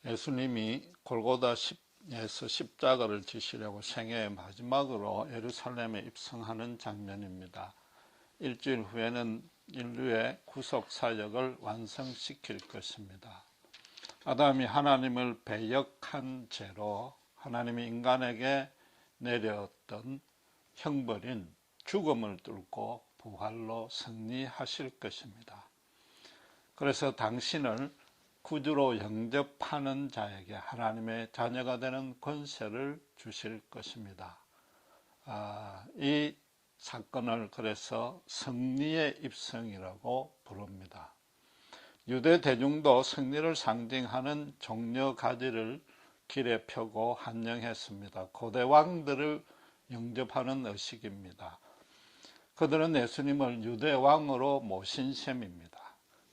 예수님이 골고다에서 십자가를 지시려고 생애의 마지막으로 예루살렘에 입성하는 장면입니다. 일주일 후에는 인류의 구속 사역을 완성시킬 것입니다. 아담이 하나님을 배역한 죄로 하나님이 인간에게 내렸던 형벌인 죽음을 뚫고 부활로 승리하실 것입니다. 그래서 당신을 구주로 영접하는 자에게 하나님의 자녀가 되는 권세를 주실 것입니다. 이 사건을 그래서 승리의 입성이라고 부릅니다. 유대 대중도 승리를 상징하는 종려 가지를 길에 펴고 환영했습니다. 고대 왕들을 영접하는 의식입니다. 그들은 예수님을 유대 왕으로 모신 셈입니다.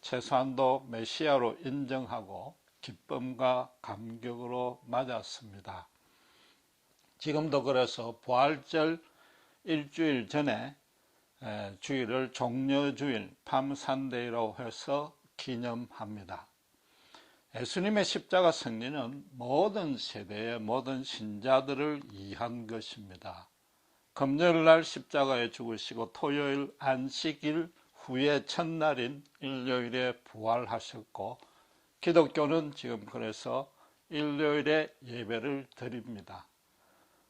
최소한도 메시아로 인정하고 기쁨과 감격으로 맞았습니다. 지금도 그래서 부활절 일주일 전에 주일을 종려주일 팜산데이라고 해서 기념합니다. 예수님의 십자가 승리는 모든 세대의 모든 신자들을 위한 것입니다. 금요일날 십자가에 죽으시고 토요일 안식일 후에 첫날인 일요일에 부활하셨고, 기독교는 지금 그래서 일요일에 예배를 드립니다.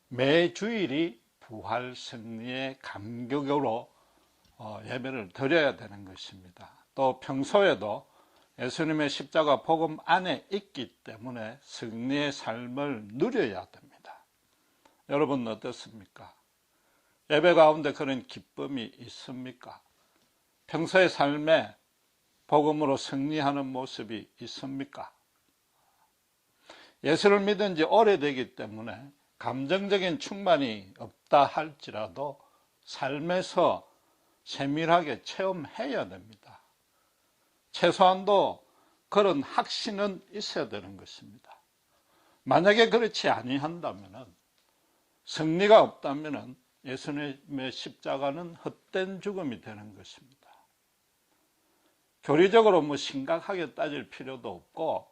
매 주일이 부활 승리의 감격으로 예배를 드려야 되는 것입니다. 또 평소에도 예수님의 십자가 복음 안에 있기 때문에 승리의 삶을 누려야 됩니다. 여러분 어떻습니까? 예배 가운데 그런 기쁨이 있습니까? 평소의 삶에 복음으로 승리하는 모습이 있습니까? 예수를 믿은 지 오래되기 때문에 감정적인 충만이 없다 할지라도 삶에서 세밀하게 체험해야 됩니다. 최소한도 그런 확신은 있어야 되는 것입니다. 만약에 그렇지 아니한다면, 승리가 없다면 예수님의 십자가는 헛된 죽음이 되는 것입니다. 교리적으로 심각하게 따질 필요도 없고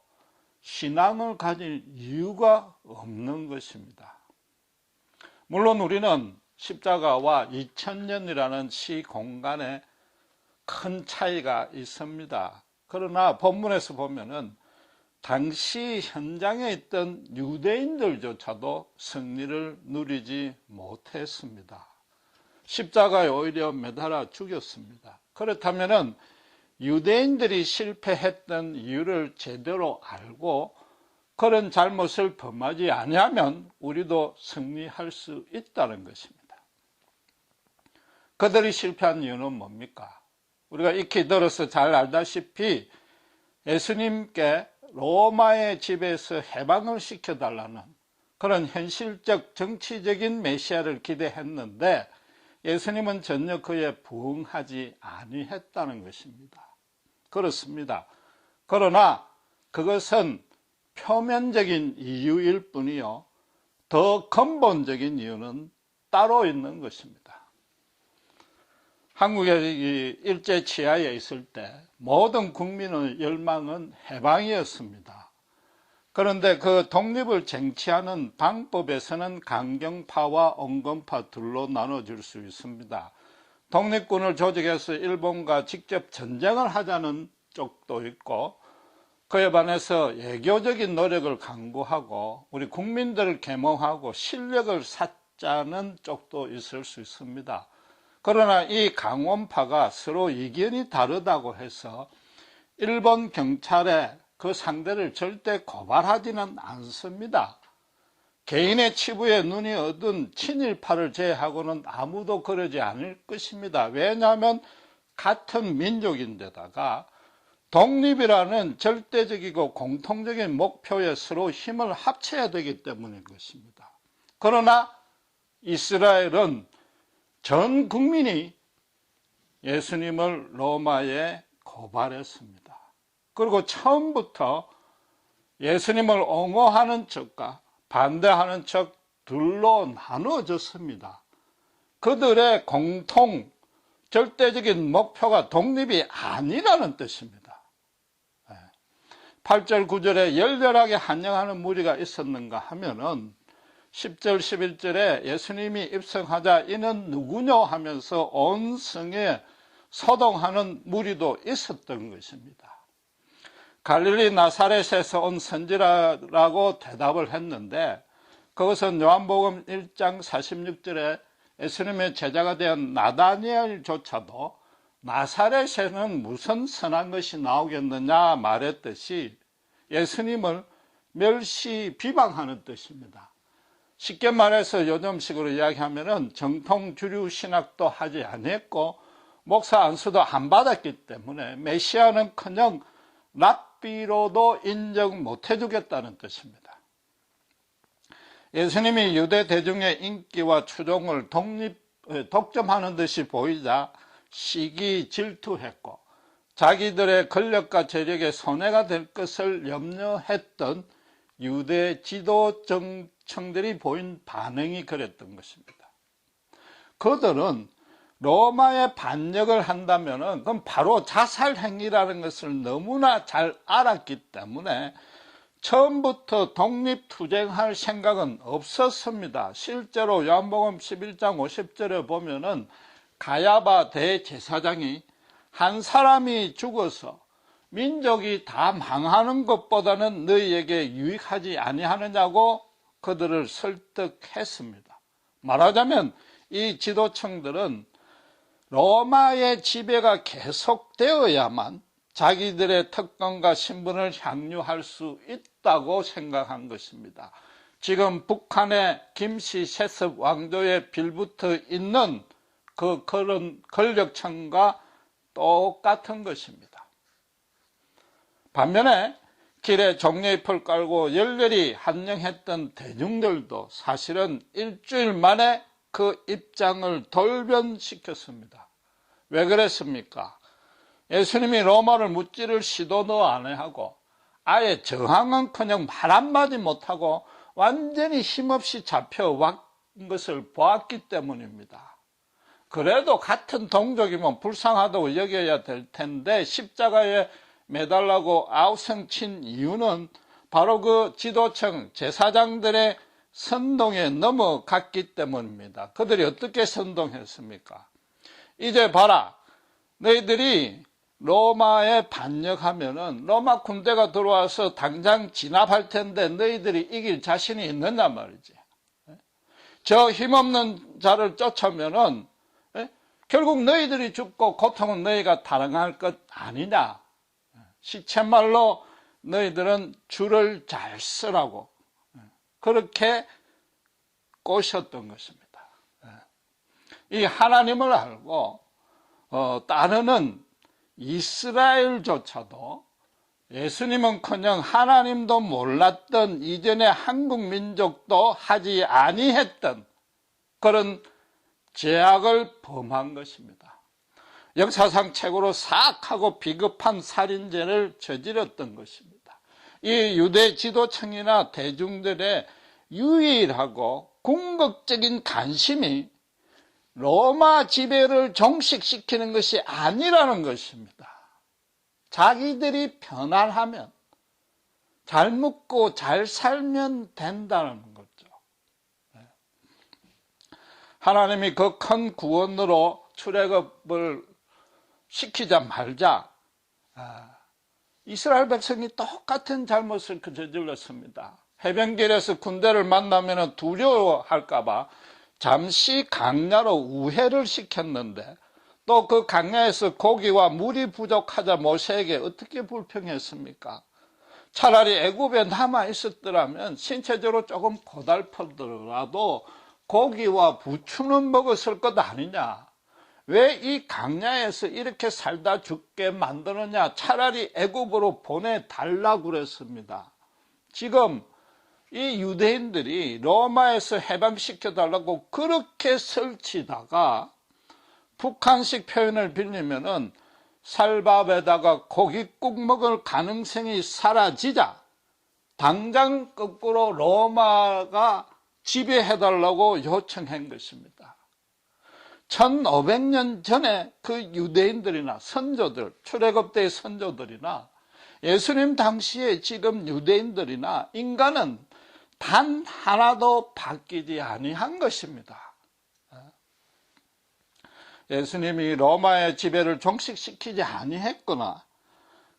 신앙을 가질 이유가 없는 것입니다. 물론 우리는 십자가와 2000년이라는 시공간에 큰 차이가 있습니다. 그러나 본문에서 보면은 당시 현장에 있던 유대인들조차도 승리를 누리지 못했습니다. 십자가에 오히려 매달아 죽였습니다. 그렇다면은 유대인들이 실패했던 이유를 제대로 알고 그런 잘못을 범하지 아니하면 우리도 승리할 수 있다는 것입니다. 그들이 실패한 이유는 뭡니까? 우리가 익히 들어서 잘 알다시피 예수님께 로마의 지배에서 해방을 시켜달라는 그런 현실적 정치적인 메시아를 기대했는데 예수님은 전혀 그에 부응하지 아니했다는 것입니다. 그렇습니다. 그러나 그것은 표면적인 이유일 뿐이요, 더 근본적인 이유는 따로 있는 것입니다. 한국의 일제 치하에 있을 때 모든 국민의 열망은 해방이었습니다. 그런데 그 독립을 쟁취하는 방법에서는 강경파와 온건파 둘로 나눠질 수 있습니다. 독립군을 조직해서 일본과 직접 전쟁을 하자는 쪽도 있고, 그에 반해서 외교적인 노력을 강구하고 우리 국민들을 계몽하고 실력을 쌓자는 쪽도 있을 수 있습니다. 그러나 이 강원파가 서로 의견이 다르다고 해서 일본 경찰에 그 상대를 절대 고발하지는 않습니다. 개인의 치부에 눈이 어두운 친일파를 제외하고는 아무도 그러지 않을 것입니다. 왜냐하면 같은 민족인데다가 독립이라는 절대적이고 공통적인 목표에 서로 힘을 합쳐야 되기 때문인 것입니다. 그러나 이스라엘은 전 국민이 예수님을 로마에 고발했습니다. 그리고 처음부터 예수님을 옹호하는 척과 반대하는 척 둘로 나눠졌습니다. 그들의 공통 절대적인 목표가 독립이 아니라는 뜻입니다. 8절 9절에 열렬하게 환영하는 무리가 있었는가 하면은 10절 11절에 예수님이 입성하자 이는 누구뇨 하면서 온 성에 소동하는 무리도 있었던 것입니다. 갈릴리 나사렛에서 온 선지자라고 대답을 했는데 그것은 요한복음 1장 46절에 예수님의 제자가 된 나다니엘조차도 나사렛에는 무슨 선한 것이 나오겠느냐 말했듯이 예수님을 멸시 비방하는 뜻입니다. 쉽게 말해서 요즘식으로 이야기하면은 정통 주류 신학도 하지 아니했고 목사 안수도 안 받았기 때문에 메시아는커녕 랍비로도 인정 못 해주겠다는 뜻입니다. 예수님이 유대 대중의 인기와 추종을 독점하는 듯이 보이자 시기 질투했고 자기들의 권력과 재력에 손해가 될 것을 염려했던 유대 지도층들이 보인 반응이 그랬던 것입니다. 그들은 로마에 반역을 한다면 그건 바로 자살행위라는 것을 너무나 잘 알았기 때문에 처음부터 독립투쟁할 생각은 없었습니다. 실제로 요한복음 11장 50절에 보면은 가야바 대제사장이 한 사람이 죽어서 민족이 다 망하는 것보다는 너희에게 유익하지 아니하느냐고 그들을 설득했습니다. 말하자면 이 지도층들은 로마의 지배가 계속되어야만 자기들의 특권과 신분을 향유할 수 있다고 생각한 것입니다. 지금 북한의 김씨 세습 왕조에 빌붙어 있는 그런 권력층과 똑같은 것입니다. 반면에 길에 종려잎을 깔고 열렬히 환영했던 대중들도 사실은 일주일 만에 그 입장을 돌변시켰습니다. 왜 그랬습니까? 예수님이 로마를 무찌를 시도도 안 하고 아예 저항은커녕 말 한마디 못하고 완전히 힘없이 잡혀왔 것을 보았기 때문입니다. 그래도 같은 동족이면 불쌍하다고 여겨야 될 텐데 십자가에 매달라고 아우성친 이유는 바로 그 지도층 제사장들의 선동에 넘어갔기 때문입니다. 그들이 어떻게 선동했습니까? 이제 봐라, 너희들이 로마에 반역하면은 로마 군대가 들어와서 당장 진압할 텐데 너희들이 이길 자신이 있느냐 말이지. 저 힘없는 자를 쫓으면은 결국 너희들이 죽고 고통은 너희가 당할 것 아니냐. 시쳇말로 너희들은 줄을 잘 쓰라고 그렇게 꼬셨던 것입니다. 이 하나님을 알고 따르는 이스라엘조차도 예수님은커녕 하나님도 몰랐던 이전의 한국 민족도 하지 아니했던 그런 죄악을 범한 것입니다. 역사상 최고로 사악하고 비겁한 살인죄를 저질렀던 것입니다. 이 유대 지도층이나 대중들의 유일하고 궁극적인 관심이 로마 지배를 종식시키는 것이 아니라는 것입니다. 자기들이 편안하면, 잘 먹고 잘 살면 된다는 거죠. 하나님이 그 큰 구원으로 출애굽을 시키자 말자 이스라엘 백성이 똑같은 잘못을 저질렀습니다. 해변길에서 군대를 만나면 두려워할까 봐 잠시 강야로 우회를 시켰는데 또 그 강야에서 고기와 물이 부족하자 모세에게 어떻게 불평했습니까? 차라리 애굽에 남아 있었더라면 신체적으로 조금 고달프더라도 고기와 부추는 먹었을 것 아니냐. 왜 이 강야에서 이렇게 살다 죽게 만드느냐. 차라리 애굽으로 보내달라고 그랬습니다. 지금 이 유대인들이 로마에서 해방시켜달라고 그렇게 설치다가 북한식 표현을 빌리면은 쌀밥에다가 고깃국 먹을 가능성이 사라지자 당장 거꾸로 로마가 지배해달라고 요청한 것입니다. 1500년 전에 그 유대인들이나 선조들, 출애굽 때의 선조들이나 예수님 당시에 지금 유대인들이나 인간은 단 하나도 바뀌지 아니한 것입니다. 예수님이 로마의 지배를 종식시키지 아니했거나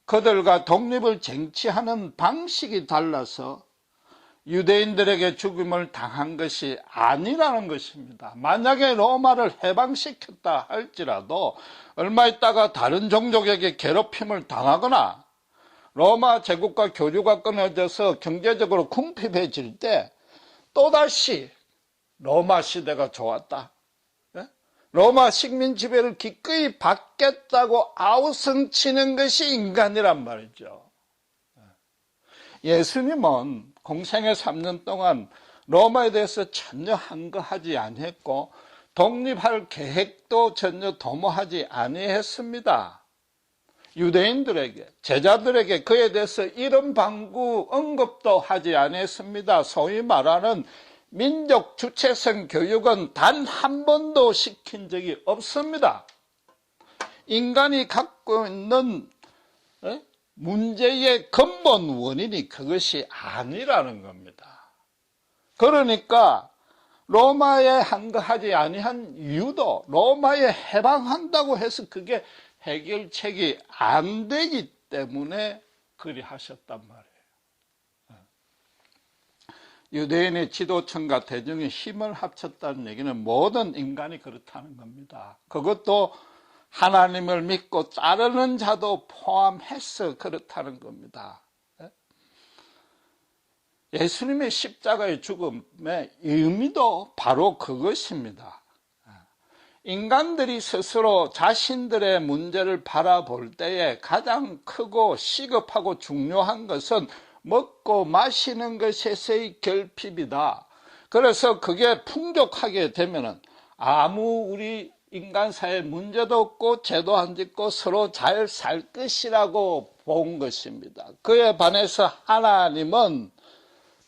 그들과 독립을 쟁취하는 방식이 달라서 유대인들에게 죽임을 당한 것이 아니라는 것입니다. 만약에 로마를 해방시켰다 할지라도 얼마 있다가 다른 종족에게 괴롭힘을 당하거나 로마 제국과 교류가 끊어져서 경제적으로 궁핍해질 때 또다시 로마 시대가 좋았다, 로마 식민 지배를 기꺼이 받겠다고 아우성치는 것이 인간이란 말이죠. 예수님은 공생의 3년 동안 로마에 대해서 전혀 항거하지 아니했고 독립할 계획도 전혀 도모하지 아니했습니다. 유대인들에게, 제자들에게 그에 대해서 이런 방구 언급도 하지 아니했습니다. 소위 말하는 민족 주체성 교육은 단 한 번도 시킨 적이 없습니다. 인간이 갖고 있는 문제의 근본 원인이 그것이 아니라는 겁니다. 그러니까 로마에 항거하지 아니한 이유도 로마에 해방한다고 해서 그게 해결책이 안 되기 때문에 그리 하셨단 말이에요. 유대인의 지도층과 대중이 힘을 합쳤다는 얘기는 모든 인간이 그렇다는 겁니다. 그것도 하나님을 믿고 따르는 자도 포함해서 그렇다는 겁니다. 예수님의 십자가의 죽음의 의미도 바로 그것입니다. 인간들이 스스로 자신들의 문제를 바라볼 때에 가장 크고 시급하고 중요한 것은 먹고 마시는 것에서의 결핍이다. 그래서 그게 풍족하게 되면은 아무 우리 인간사회에 문제도 없고 죄도 안 짓고 서로 잘 살 것이라고 본 것입니다. 그에 반해서 하나님은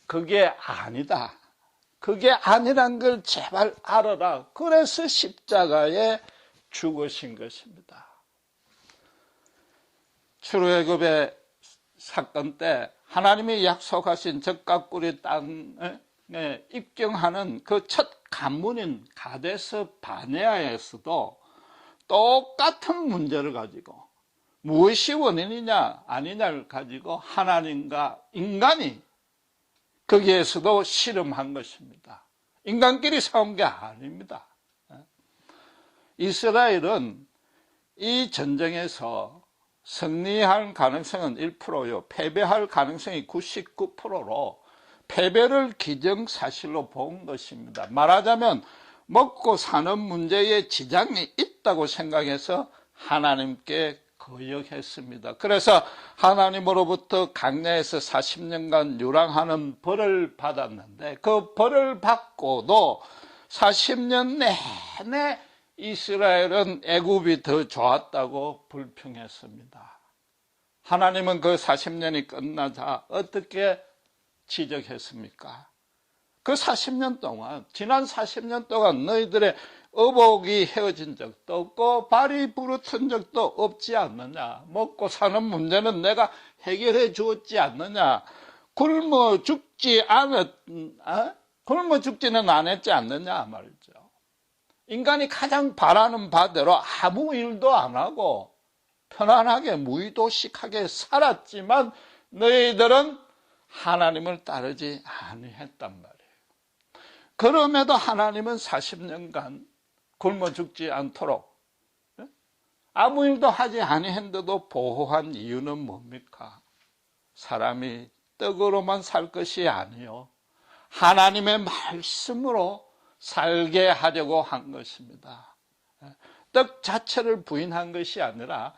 그게 아니다. 그게 아니란 걸 제발 알아라. 그래서 십자가에 죽으신 것입니다. 출애굽의 사건 때 하나님이 약속하신 젖과 꿀이 땅에 입경하는 그 첫 관문인 가데스 바네아에서도 똑같은 문제를 가지고 무엇이 원인이냐 아니냐를 가지고 하나님과 인간이 거기에서도 씨름한 것입니다. 인간끼리 싸운 게 아닙니다. 이스라엘은 이 전쟁에서 승리할 가능성은 1%요. 패배할 가능성이 99%로 패배를 기정사실로 본 것입니다. 말하자면 먹고 사는 문제에 지장이 있다고 생각해서 하나님께 거역했습니다. 그래서 하나님으로부터 광야에서 40년간 유랑하는 벌을 받았는데 그 벌을 받고도 40년 내내 이스라엘은 애굽이 더 좋았다고 불평했습니다. 하나님은 그 40년이 끝나자 어떻게 지적했습니까? 그 40년 동안, 지난 40년 동안 너희들의 어복이 헤어진 적도 없고 발이 부르튼 적도 없지 않느냐. 먹고 사는 문제는 내가 해결해 주었지 않느냐. 굶어 죽지는 않았지 않느냐 말이죠. 인간이 가장 바라는 바대로 아무 일도 안 하고 편안하게 무의도식하게 살았지만 너희들은 하나님을 따르지 아니했단 말이에요. 그럼에도 하나님은 40년간 굶어 죽지 않도록 아무 일도 하지 아니했는데도 보호한 이유는 뭡니까? 사람이 떡으로만 살 것이 아니요 하나님의 말씀으로 살게 하려고 한 것입니다. 떡 자체를 부인한 것이 아니라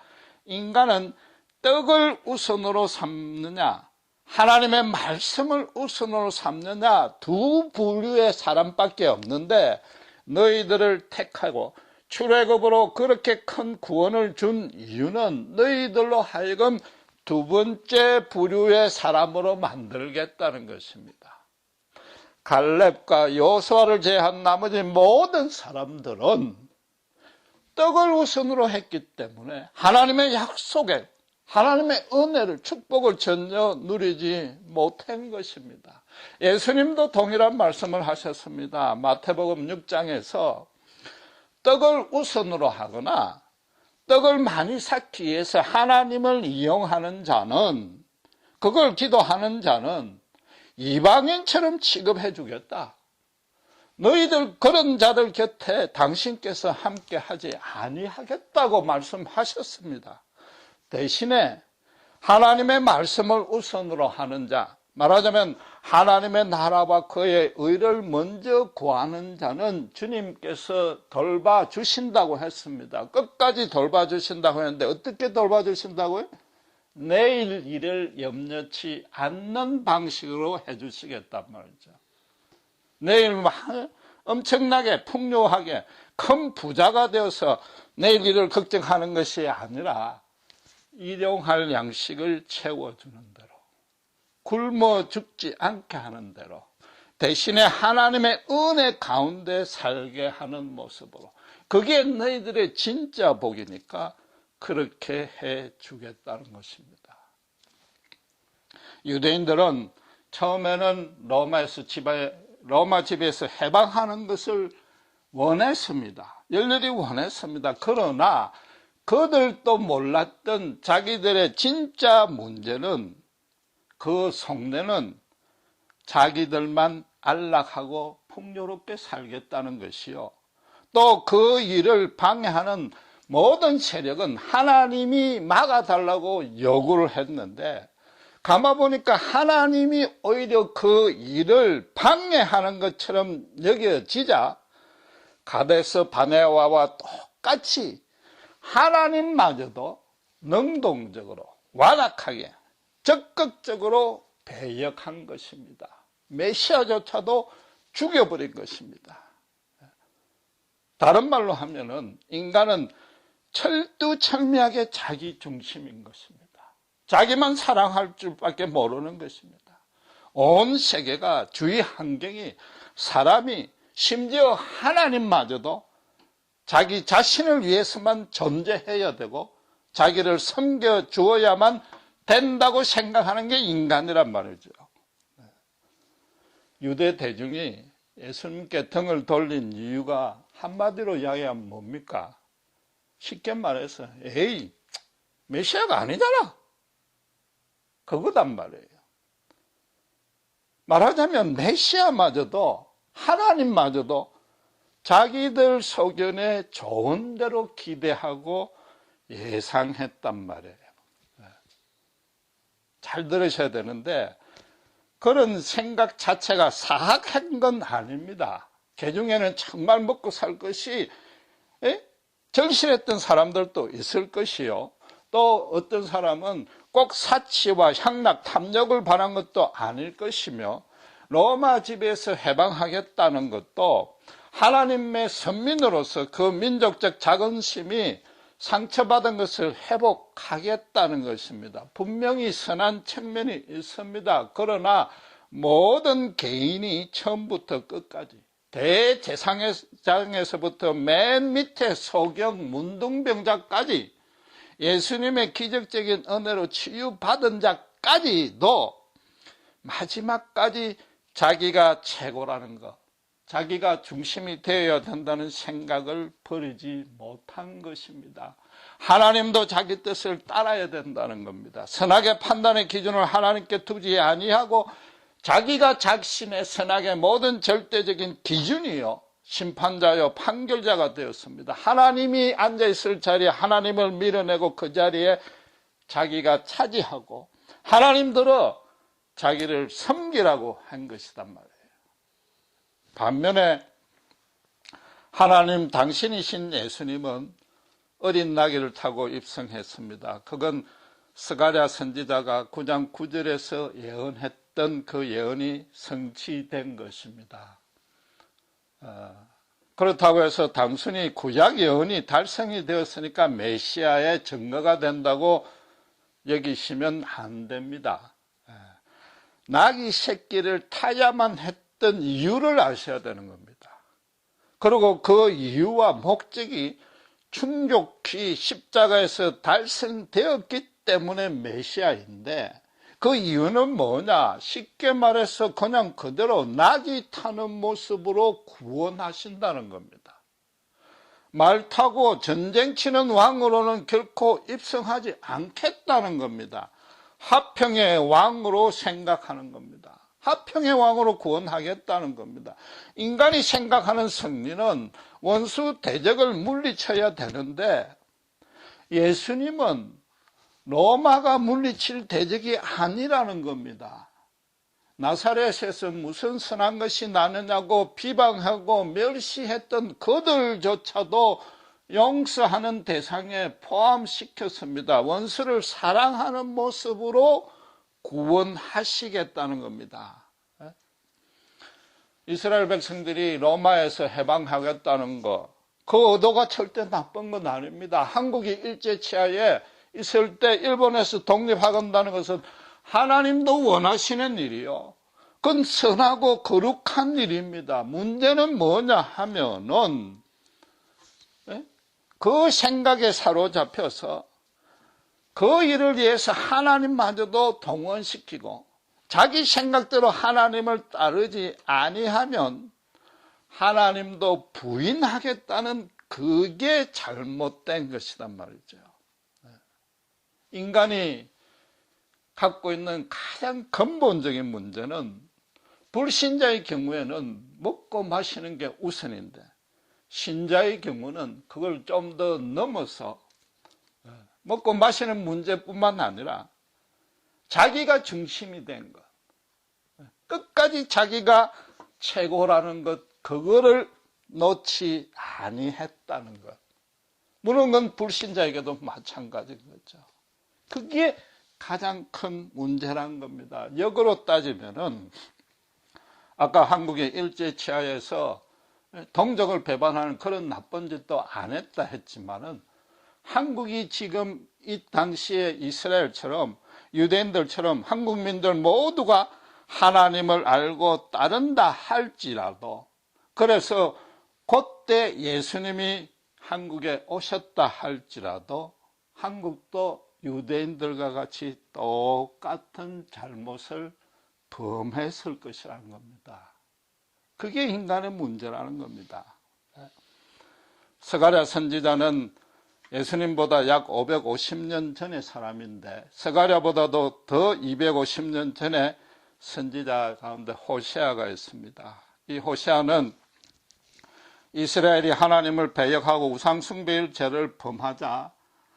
인간은 떡을 우선으로 삼느냐 하나님의 말씀을 우선으로 삼느냐 두 부류의 사람밖에 없는데 너희들을 택하고 출애굽으로 그렇게 큰 구원을 준 이유는 너희들로 하여금 두 번째 부류의 사람으로 만들겠다는 것입니다. 갈렙과 여호수아를 제한 나머지 모든 사람들은 떡을 우선으로 했기 때문에 하나님의 약속에 하나님의 은혜를, 축복을 전혀 누리지 못한 것입니다. 예수님도 동일한 말씀을 하셨습니다. 마태복음 6장에서 떡을 우선으로 하거나 떡을 많이 쌓기 위해서 하나님을 이용하는 자는, 그걸 기도하는 자는 이방인처럼 취급해 주겠다. 너희들 그런 자들 곁에 당신께서 함께 하지 아니하겠다고 말씀하셨습니다. 대신에 하나님의 말씀을 우선으로 하는 자, 말하자면 하나님의 나라와 그의 의를 먼저 구하는 자는 주님께서 돌봐주신다고 했습니다. 끝까지 돌봐주신다고 했는데 어떻게 돌봐주신다고요? 내일 일을 염려치 않는 방식으로 해주시겠단 말이죠. 내일 엄청나게 풍요하게 큰 부자가 되어서 내일 일을 걱정하는 것이 아니라 일용할 양식을 채워주는 대로, 굶어 죽지 않게 하는 대로, 대신에 하나님의 은혜 가운데 살게 하는 모습으로, 그게 너희들의 진짜 복이니까 그렇게 해주겠다는 것입니다. 유대인들은 처음에는 로마 지배에서 해방하는 것을 원했습니다. 열렬히 원했습니다. 그러나 그들도 몰랐던 자기들의 진짜 문제는, 그 속내는 자기들만 안락하고 풍요롭게 살겠다는 것이요, 또 그 일을 방해하는 모든 세력은 하나님이 막아달라고 요구를 했는데, 가만보니까 하나님이 오히려 그 일을 방해하는 것처럼 여겨지자 가데스 바네아와 똑같이 하나님마저도 능동적으로, 완악하게, 적극적으로 배역한 것입니다. 메시아조차도 죽여버린 것입니다. 다른 말로 하면은 인간은 철두철미하게 자기 중심인 것입니다. 자기만 사랑할 줄밖에 모르는 것입니다. 온 세계가, 주위 환경이, 사람이, 심지어 하나님마저도 자기 자신을 위해서만 존재해야 되고 자기를 섬겨 주어야만 된다고 생각하는 게 인간이란 말이죠. 유대 대중이 예수님께 등을 돌린 이유가 한마디로 이야기하면 뭡니까? 쉽게 말해서 에이, 메시아가 아니잖아, 그거단 말이에요. 말하자면 메시아마저도, 하나님마저도 자기들 소견에 좋은 대로 기대하고 예상했단 말이에요. 잘 들으셔야 되는데, 그런 생각 자체가 사악한 건 아닙니다. 그 중에는 정말 먹고 살 것이 절실했던 사람들도 있을 것이요, 또 어떤 사람은 꼭 사치와 향락, 탐욕을 바란 것도 아닐 것이며, 로마 지배에서 해방하겠다는 것도 하나님의 선민으로서 그 민족적 자긍심이 상처받은 것을 회복하겠다는 것입니다. 분명히 선한 측면이 있습니다. 그러나 모든 개인이 처음부터 끝까지, 대제사장에서부터 맨 밑에 소경 문둥병자까지, 예수님의 기적적인 은혜로 치유받은 자까지도 마지막까지 자기가 최고라는 것, 자기가 중심이 되어야 된다는 생각을 버리지 못한 것입니다. 하나님도 자기 뜻을 따라야 된다는 겁니다. 선악의 판단의 기준을 하나님께 두지 아니하고 자기가 자신의 선악의 모든 절대적인 기준이요, 심판자요, 판결자가 되었습니다. 하나님이 앉아있을 자리에 하나님을 밀어내고 그 자리에 자기가 차지하고 하나님들어 자기를 섬기라고 한 것이단 말이에요. 반면에 하나님 당신이신 예수님은 어린 나귀를 타고 입성했습니다. 그건 스가랴 선지자가 9장 9절에서 예언했던 그 예언이 성취된 것입니다. 그렇다고 해서 단순히 구약 예언이 달성이 되었으니까 메시아의 증거가 된다고 여기시면 안 됩니다. 나귀 새끼를 타야만 했던 이유를 아셔야 되는 겁니다. 그리고 그 이유와 목적이 충족히 십자가에서 달성되었기 때문에 메시아인데, 그 이유는 뭐냐? 쉽게 말해서 그냥 그대로 낙이 타는 모습으로 구원하신다는 겁니다. 말 타고 전쟁 치는 왕으로는 결코 입성하지 않겠다는 겁니다. 화평의 왕으로 생각하는 겁니다. 화평의 왕으로 구원하겠다는 겁니다. 인간이 생각하는 승리는 원수 대적을 물리쳐야 되는데, 예수님은 로마가 물리칠 대적이 아니라는 겁니다. 나사렛에서 무슨 선한 것이 나느냐고 비방하고 멸시했던 그들조차도 용서하는 대상에 포함시켰습니다. 원수를 사랑하는 모습으로 구원하시겠다는 겁니다. 이스라엘 백성들이 로마에서 해방하겠다는 것, 그 의도가 절대 나쁜 건 아닙니다. 한국이 일제치하에 있을 때 일본에서 독립하겠다는 것은 하나님도 원하시는 일이요. 그건 선하고 거룩한 일입니다. 문제는 뭐냐 하면은 그 생각에 사로잡혀서 그 일을 위해서 하나님마저도 동원시키고 자기 생각대로 하나님을 따르지 아니하면 하나님도 부인하겠다는, 그게 잘못된 것이란 말이죠. 인간이 갖고 있는 가장 근본적인 문제는, 불신자의 경우에는 먹고 마시는 게 우선인데 신자의 경우는 그걸 좀 더 넘어서 먹고 마시는 문제뿐만 아니라 자기가 중심이 된 것, 끝까지 자기가 최고라는 것, 그거를 놓지 아니했다는 것. 물론 그건 불신자에게도 마찬가지인 거죠. 그게 가장 큰 문제란 겁니다. 역으로 따지면은 아까 한국의 일제치하에서 동족을 배반하는 그런 나쁜 짓도 안 했다 했지만은, 한국이 지금 이 당시에 이스라엘처럼 유대인들처럼 한국민들 모두가 하나님을 알고 따른다 할지라도, 그래서 그때 예수님이 한국에 오셨다 할지라도 한국도 유대인들과 같이 똑같은 잘못을 범했을 것이라는 겁니다. 그게 인간의 문제라는 겁니다. 스가랴 선지자는 예수님보다 약 550년 전의 사람인데, 스가랴보다도 더 250년 전에 선지자 가운데 호세아가 있습니다. 이 호세아는 이스라엘이 하나님을 배역하고 우상숭배의 죄를 범하자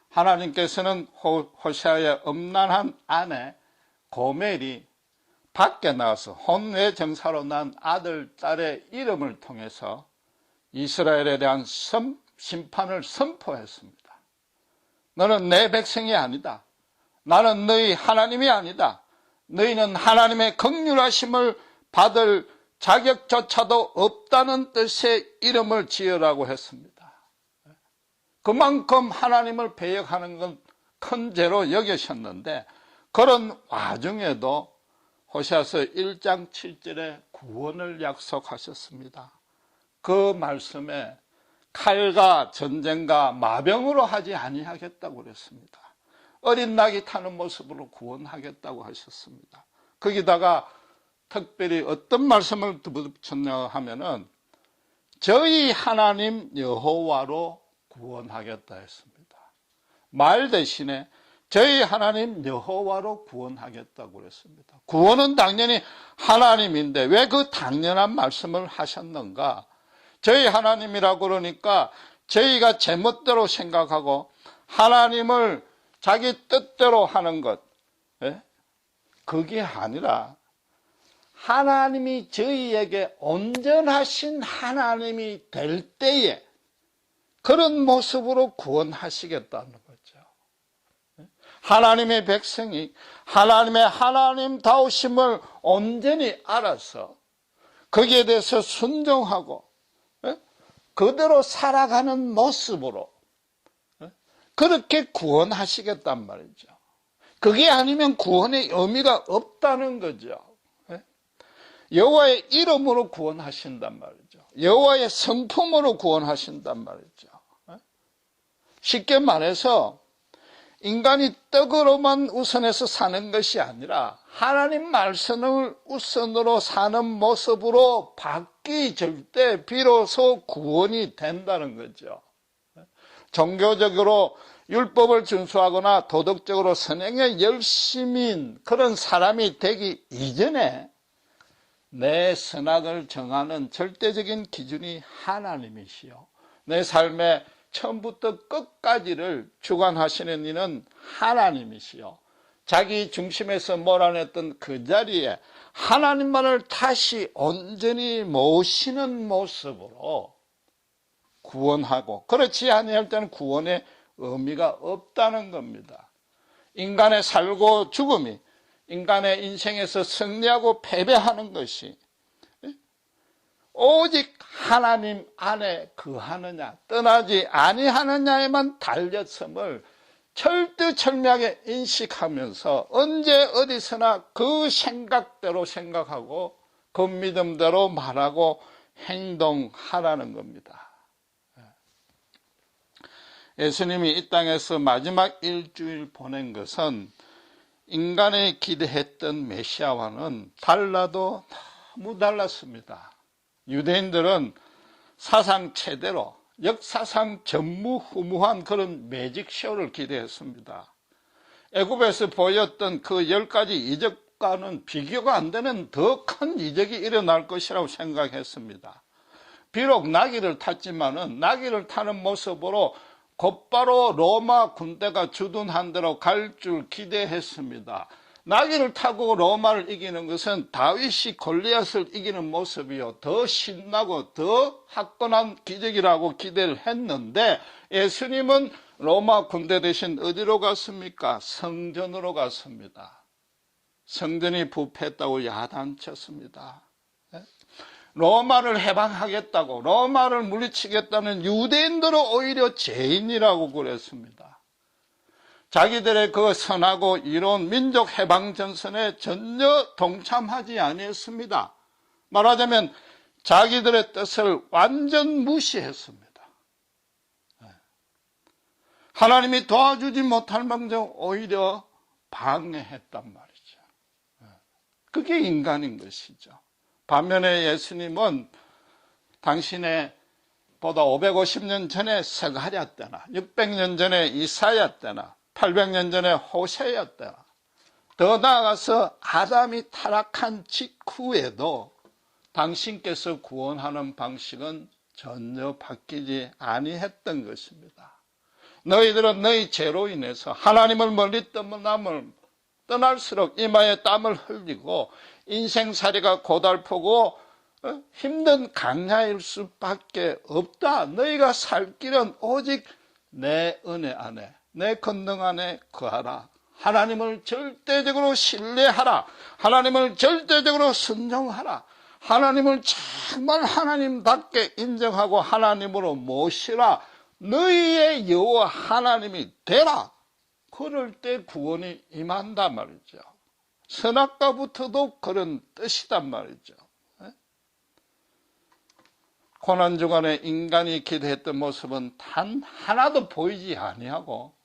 하나님께서는 호세아의 음란한 아내 고멜이 밖에 나와서 혼외 정사로 난 아들, 딸의 이름을 통해서 이스라엘에 대한 심판을 선포했습니다. 너는 내 백성이 아니다. 나는 너희 하나님이 아니다. 너희는 하나님의 긍휼하심을 받을 자격조차도 없다는 뜻의 이름을 지으라고 했습니다. 그만큼 하나님을 배역하는 건 큰 죄로 여기셨는데, 그런 와중에도 호세아서 1장 7절에 구원을 약속하셨습니다. 그 말씀에 칼과 전쟁과 마병으로 하지 아니하겠다고 그랬습니다. 어린 낙이 타는 모습으로 구원하겠다고 하셨습니다. 거기다가 특별히 어떤 말씀을 붙였냐 하면은 저희 하나님 여호와로 구원하겠다 했습니다. 말 대신에 저희 하나님 여호와로 구원하겠다고 그랬습니다. 구원은 당연히 하나님인데 왜 그 당연한 말씀을 하셨는가? 저희 하나님이라고 그러니까 저희가 제멋대로 생각하고 하나님을 자기 뜻대로 하는 것, 그게 아니라 하나님이 저희에게 온전하신 하나님이 될 때에 그런 모습으로 구원하시겠다는 거죠. 하나님의 백성이 하나님의 하나님다우심을 온전히 알아서 거기에 대해서 순종하고 그대로 살아가는 모습으로 그렇게 구원하시겠단 말이죠. 그게 아니면 구원의 의미가 없다는 거죠. 여호와의 이름으로 구원하신단 말이죠. 여호와의 성품으로 구원하신단 말이죠. 쉽게 말해서 인간이 떡으로만 우선해서 사는 것이 아니라 하나님 말씀을 우선으로 사는 모습으로 바뀌어질 때 비로소 구원이 된다는 거죠. 종교적으로 율법을 준수하거나 도덕적으로 선행에 열심인 그런 사람이 되기 이전에 내 선악을 정하는 절대적인 기준이 하나님이시요, 내 삶의 처음부터 끝까지를 주관하시는 이는 하나님이시요, 자기 중심에서 몰아냈던 그 자리에 하나님만을 다시 온전히 모시는 모습으로 구원하고, 그렇지 아니할 때는 구원의 의미가 없다는 겁니다. 인간의 살고 죽음이, 인간의 인생에서 승리하고 패배하는 것이 오직 하나님 안에 거하느냐 떠나지 아니하느냐에만 달렸음을 철두철미하게 인식하면서 언제 어디서나 그 생각대로 생각하고 그 믿음대로 말하고 행동하라는 겁니다. 예수님이 이 땅에서 마지막 일주일 보낸 것은 인간이 기대했던 메시아와는 달라도 너무 달랐습니다. 유대인들은 사상 최대로 역사상 전무후무한 그런 매직쇼를 기대했습니다. 애굽에서 보였던 그 10가지 이적과는 비교가 안 되는 더 큰 이적이 일어날 것이라고 생각했습니다. 비록 나귀를 탔지만은 나귀를 타는 모습으로 곧바로 로마 군대가 주둔한 대로 갈 줄 기대했습니다. 나귀를 타고 로마를 이기는 것은 다윗이 골리앗을 이기는 모습이요, 더 신나고 더 화끈한 기적이라고 기대를 했는데, 예수님은 로마 군대 대신 어디로 갔습니까? 성전으로 갔습니다. 성전이 부패했다고 야단쳤습니다. 로마를 해방하겠다고, 로마를 물리치겠다는 유대인들은 오히려 죄인이라고 그랬습니다. 자기들의 그 선하고 이로운 민족 해방 전선에 전혀 동참하지 아니했습니다. 말하자면 자기들의 뜻을 완전 무시했습니다. 하나님이 도와주지 못할 망정 오히려 방해했단 말이죠. 그게 인간인 것이죠. 반면에 예수님은 당신의 보다 550년 전에 스가랴 때나 600년 전에 이사야 때나 800년 전에 호세야 때나, 더 나아가서 아담이 타락한 직후에도 당신께서 구원하는 방식은 전혀 바뀌지 아니했던 것입니다. 너희들은 너희 죄로 인해서 하나님을 멀리 떠날수록 이마에 땀을 흘리고 인생살이가 고달프고 힘든 강야일 수밖에 없다. 너희가 살 길은 오직 내 은혜 안에, 내 권능 안에 거하라. 하나님을 절대적으로 신뢰하라. 하나님을 절대적으로 순종하라. 하나님을 정말 하나님답게 인정하고 하나님으로 모시라. 너희의 여호와 하나님이 되라. 그럴 때 구원이 임한단 말이죠. 선악과부터도 그런 뜻이단 말이죠. 고난주간에 인간이 기대했던 모습은 단 하나도 보이지 아니하고,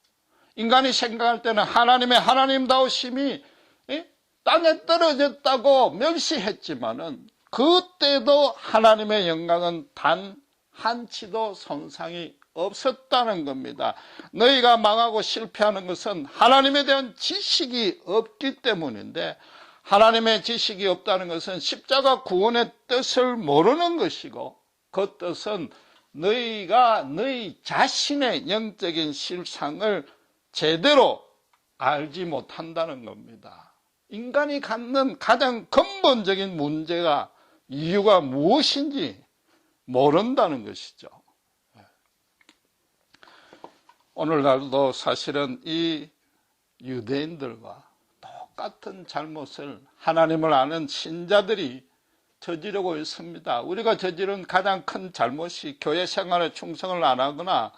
인간이 생각할 때는 하나님의 하나님다우심이 땅에 떨어졌다고 멸시했지만은 그때도 하나님의 영광은 단 한치도 손상이 없었다는 겁니다. 너희가 망하고 실패하는 것은 하나님에 대한 지식이 없기 때문인데, 하나님의 지식이 없다는 것은 십자가 구원의 뜻을 모르는 것이고, 그 뜻은 너희가 너희 자신의 영적인 실상을 제대로 알지 못한다는 겁니다. 인간이 갖는 가장 근본적인 문제가, 이유가 무엇인지 모른다는 것이죠. 오늘날도 사실은 이 유대인들과 똑같은 잘못을 하나님을 아는 신자들이 저지르고 있습니다. 우리가 저지른 가장 큰 잘못이 교회 생활에 충성을 안 하거나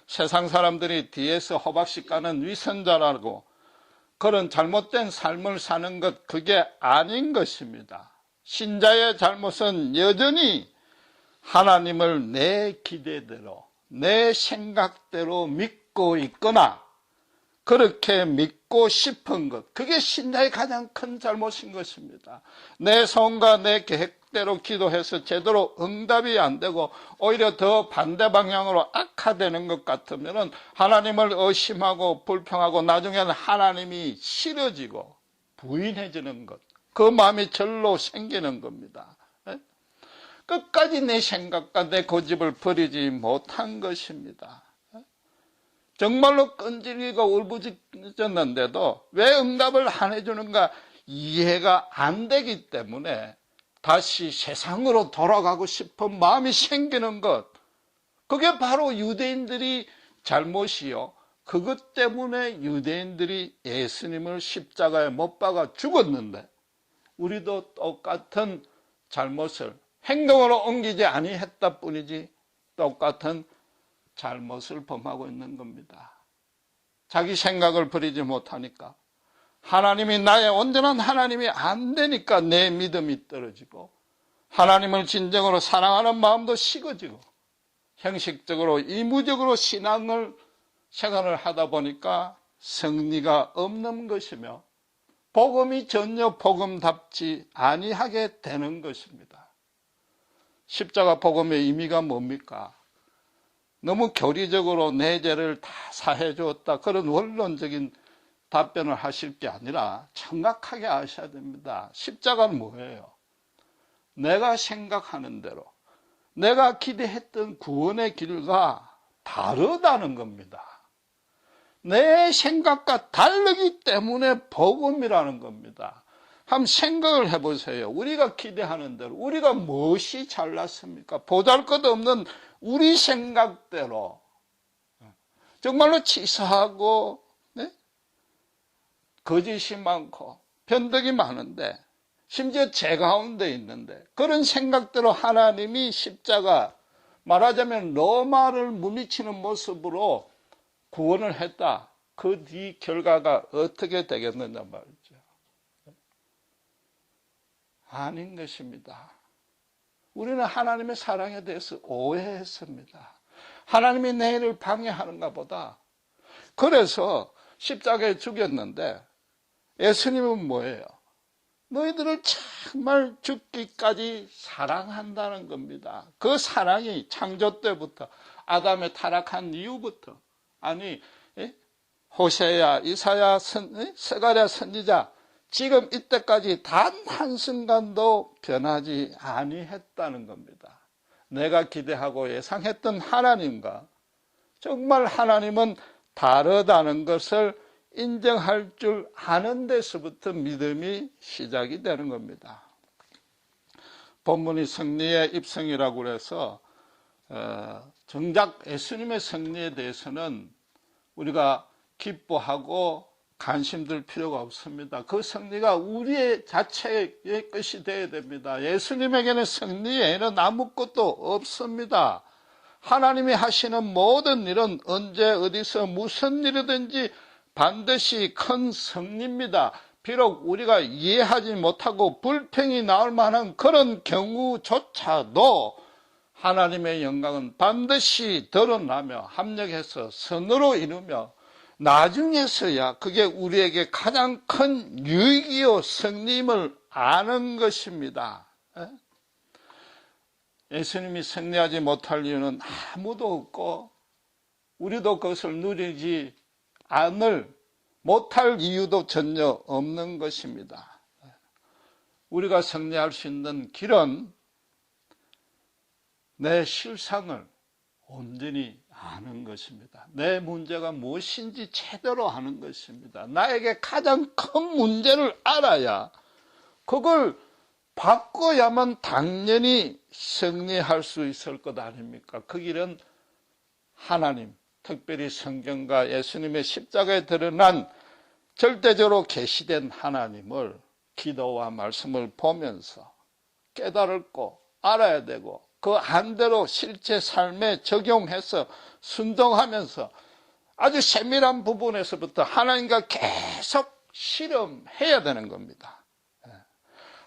세상 사람들이 뒤에서 호박씨 까는 위선자라고 그런 잘못된 삶을 사는 것, 그게 아닌 것입니다. 신자의 잘못은 여전히 하나님을 내 기대대로, 내 생각대로 믿고 있거나 그렇게 믿고 싶은 것, 그게 신자의 가장 큰 잘못인 것입니다. 내 손과 내 계획대로 기도해서 제대로 응답이 안 되고 오히려 더 반대 방향으로 악화되는 것 같으면 하나님을 의심하고 불평하고 나중에는 하나님이 싫어지고 부인해지는 것, 그 마음이 절로 생기는 겁니다. 끝까지 내 생각과 내 고집을 버리지 못한 것입니다. 정말로 끈질기고 울부짖었는데도 왜 응답을 안 해주는가 이해가 안 되기 때문에 다시 세상으로 돌아가고 싶은 마음이 생기는 것, 그게 바로 유대인들이 잘못이요. 그것 때문에 유대인들이 예수님을 십자가에 못 박아 죽었는데 우리도 똑같은 잘못을 행동으로 옮기지 아니했다 뿐이지 똑같은 잘못을 범하고 있는 겁니다. 자기 생각을 버리지 못하니까, 하나님이 나의 온전한 하나님이 안 되니까 내 믿음이 떨어지고, 하나님을 진정으로 사랑하는 마음도 식어지고, 형식적으로 의무적으로 신앙을 생활을 하다 보니까 성리가 없는 것이며 복음이 전혀 복음답지 아니하게 되는 것입니다. 십자가 복음의 의미가 뭡니까? 너무 교리적으로 내 죄를 다 사해 주었다, 그런 원론적인 답변을 하실 게 아니라 정확하게 아셔야 됩니다. 십자가는 뭐예요? 내가 생각하는 대로, 내가 기대했던 구원의 길과 다르다는 겁니다. 내 생각과 다르기 때문에 복음이라는 겁니다. 한번 생각을 해보세요. 우리가 기대하는 대로 우리가 무엇이 잘났습니까? 보잘것없는 우리 생각대로 정말로 치사하고 거짓이 많고 변덕이 많은데, 심지어 죄 가운데 있는데 그런 생각대로 하나님이 십자가, 말하자면 로마를 물리치는 모습으로 구원을 했다. 그 뒤 결과가 어떻게 되겠느냐 말이죠. 아닌 것입니다. 우리는 하나님의 사랑에 대해서 오해했습니다. 하나님이 내 일을 방해하는가 보다. 그래서 십자가에 죽였는데 예수님은 뭐예요? 너희들을 정말 죽기까지 사랑한다는 겁니다. 그 사랑이 창조 때부터, 아담의 타락한 이후부터, 아니 호세야, 이사야, 스가랴 선지자, 지금 이때까지 단 한순간도 변하지 아니했다는 겁니다. 내가 기대하고 예상했던 하나님과 정말 하나님은 다르다는 것을 인정할 줄 아는 데서부터 믿음이 시작이 되는 겁니다. 본문이 승리의 입성이라고 해서 정작 예수님의 승리에 대해서는 우리가 기뻐하고 관심 들 필요가 없습니다. 그 승리가 우리의 자체의 것이 되어야 됩니다. 예수님에게는 승리 외에는 아무것도 없습니다. 하나님이 하시는 모든 일은 언제 어디서 무슨 일이든지 반드시 큰 승리입니다. 비록 우리가 이해하지 못하고 불평이 나올 만한 그런 경우조차도 하나님의 영광은 반드시 드러나며 합력해서 선으로 이루며 나중에서야 그게 우리에게 가장 큰 유익이요 승리임을 아는 것입니다. 예수님이 승리하지 못할 이유는 아무도 없고 우리도 그것을 누리지 못할 이유도 전혀 없는 것입니다. 우리가 승리할 수 있는 길은 내 실상을 온전히 아는 것입니다. 내 문제가 무엇인지 제대로 아는 것입니다. 나에게 가장 큰 문제를 알아야 그걸 바꿔야만 당연히 승리할 수 있을 것 아닙니까? 그 길은 하나님, 특별히 성경과 예수님의 십자가에 드러난 절대적으로 계시된 하나님을 기도와 말씀을 보면서 깨달고 알아야 되고 그 안대로 실제 삶에 적용해서 순종하면서 아주 세밀한 부분에서부터 하나님과 계속 실험해야 되는 겁니다.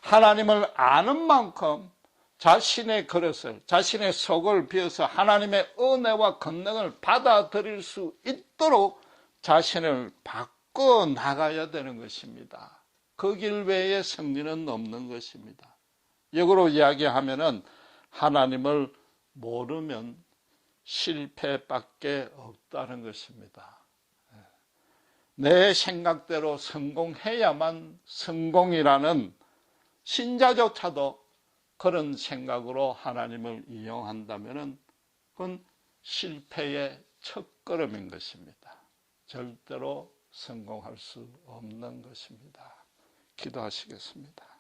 하나님을 아는 만큼 자신의 그릇을, 자신의 속을 비워서 하나님의 은혜와 권능을 받아들일 수 있도록 자신을 바꿔 나가야 되는 것입니다. 그 길 외에 승리는 없는 것입니다. 역으로 이야기하면은 하나님을 모르면 실패밖에 없다는 것입니다. 내 생각대로 성공해야만 성공이라는 신자조차도 그런 생각으로 하나님을 이용한다면 그건 실패의 첫걸음인 것입니다. 절대로 성공할 수 없는 것입니다. 기도하시겠습니다.